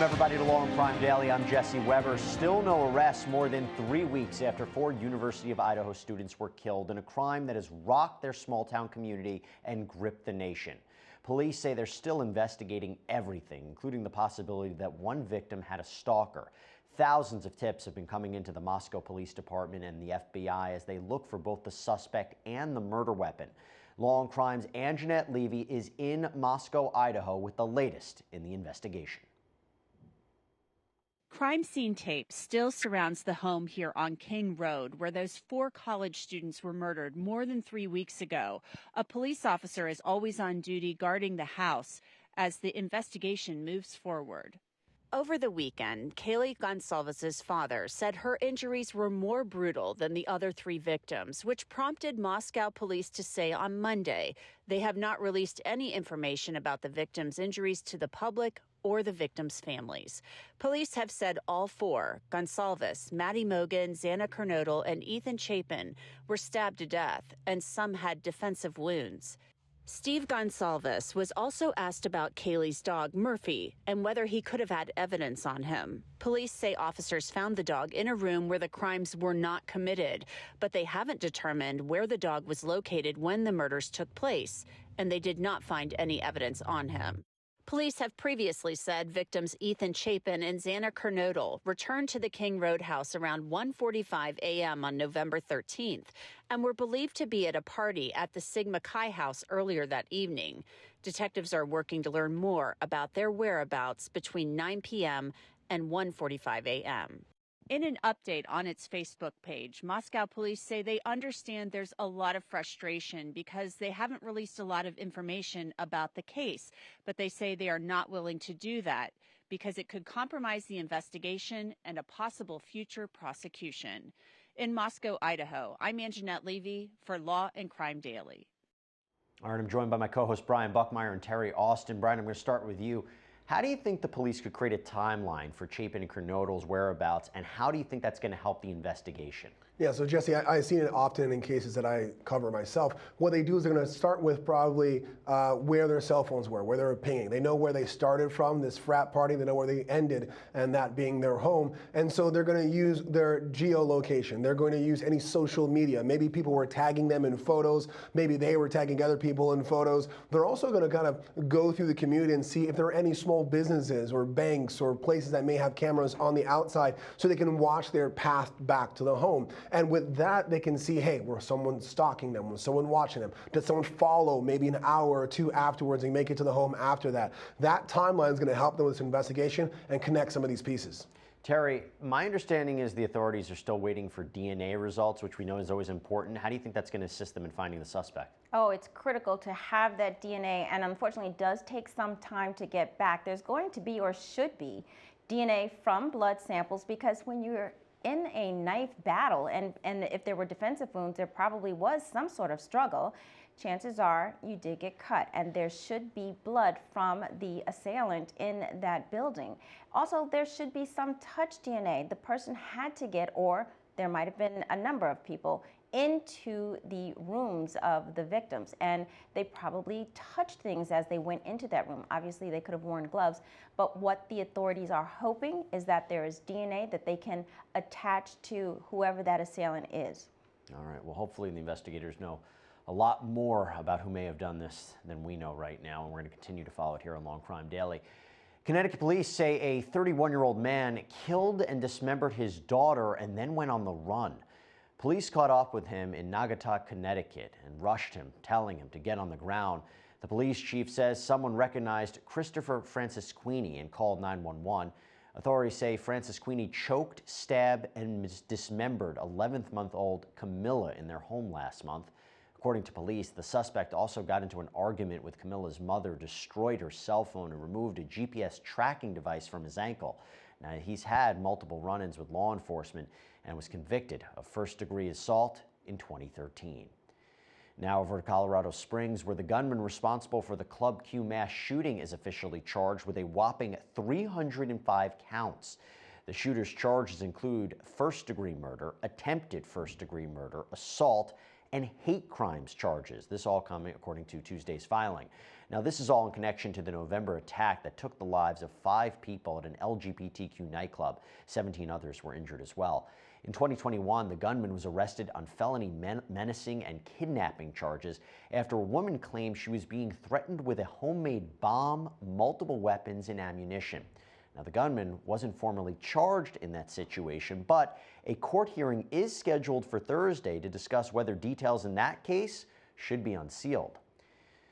Welcome, everybody, to Law&Crime Daily. I'm Jesse Weber. Still no arrests more than 3 weeks after 4 University of Idaho students were killed in a crime that has rocked their small-town community and gripped the nation. Police say they're still investigating everything, including the possibility that one victim had a stalker. Thousands of tips have been coming into the Moscow Police Department and the FBI as they look for both the suspect and the murder weapon. Law and Crime's Anjanette Levy is in Moscow, Idaho, with the latest in the investigation. Crime scene tape still surrounds the home here on King Road, where those 4 college students were murdered more than 3 weeks ago. A police officer is always on duty guarding the house as the investigation moves forward. Over the weekend, Kaylee Gonsalves' father said her injuries were more brutal than the other 3 victims, which prompted Moscow police to say on Monday they have not released any information about the victims' injuries to the public or the victims' families. Police have said all 4, Gonsalves, Maddie Mogan, Xana Kernodle, and Ethan Chapin, were stabbed to death, and some had defensive wounds. Steve Gonsalves was also asked about Kaylee's dog, Murphy, and whether he could have had evidence on him. Police say officers found the dog in a room where the crimes were not committed, but they haven't determined where the dog was located when the murders took place, and they did not find any evidence on him. Police have previously said victims Ethan Chapin and Xana Kernodle returned to the King Road house around 1:45 a.m. on November 13th and were believed to be at a party at the Sigma Chi house earlier that evening. Detectives are working to learn more about their whereabouts between 9 p.m. and 1:45 a.m. In an update on its Facebook page, Moscow police say they understand there's a lot of frustration because they haven't released a lot of information about the case, but they say they are not willing to do that because it could compromise the investigation and a possible future prosecution. In Moscow, Idaho, I'm Anjanette Levy for Law and Crime Daily. All right, I'm joined by my co-hosts Brian Buckmeyer and Terry Austin. Brian, I'm going to start with you. How do you think the police could create a timeline for Chapin and Kernodle's whereabouts, and how do you think that's going to help the investigation? Yeah, so Jesse, I've seen it often in cases that I cover myself. What they do is they're going to start with probably where their cell phones were, where they were pinging. They know where they started from, this frat party, they know where they ended, and that being their home. And so they're going to use their geolocation. They're going to use any social media. Maybe people were tagging them in photos. Maybe they were tagging other people in photos. They're also going to kind of go through the community and see if there are any small businesses or banks or places that may have cameras on the outside so they can watch their path back to the home. And with that, they can see, hey, was someone stalking them? Was someone watching them? Did someone follow maybe an hour or 2 afterwards and make it to the home after that? That timeline is going to help them with this investigation and connect some of these pieces. Terry, my understanding is the authorities are still waiting for DNA results, which we know is always important. How do you think that's going to assist them in finding the suspect? Oh, it's critical to have that DNA, and unfortunately it does take some time to get back. There's going to be, or should be, DNA from blood samples, because when you're in a knife battle, and if there were defensive wounds, there probably was some sort of struggle. Chances are you did get cut, and there should be blood from the assailant in that building. Also, there should be some touch DNA. The person had to get, or there might have been a number of people, into the rooms of the victims, and they probably touched things as they went into that room. Obviously, they could have worn gloves, but what the authorities are hoping is that there is DNA that they can attach to whoever that assailant is. All right, well, hopefully the investigators know a lot more about who may have done this than we know right now, and we're going to continue to follow it here on Law and Crime Daily. Connecticut police say a 31-year-old man killed and dismembered his daughter and then went on the run. Police caught up with him in Naugatuck, Connecticut, and rushed him, telling him to get on the ground. The police chief says someone recognized Christopher Francisquini and called 911. Authorities say Francisquini choked, stabbed, and dismembered 11-month-old Camilla in their home last month. According to police, the suspect also got into an argument with Camilla's mother, destroyed her cell phone, and removed a GPS tracking device from his ankle. Now, he's had multiple run-ins with law enforcement and was convicted of first-degree assault in 2013. Now over to Colorado Springs, where the gunman responsible for the Club Q mass shooting is officially charged with a whopping 305 counts. The shooter's charges include first-degree murder, attempted first-degree murder, assault, and hate crimes charges. This all coming according to Tuesday's filing. Now, this is all in connection to the November attack that took the lives of 5 people at an LGBTQ nightclub. 17 others were injured as well. In 2021, the gunman was arrested on felony menacing and kidnapping charges after a woman claimed she was being threatened with a homemade bomb, multiple weapons, and ammunition. Now, the gunman wasn't formally charged in that situation, but a court hearing is scheduled for Thursday to discuss whether details in that case should be unsealed.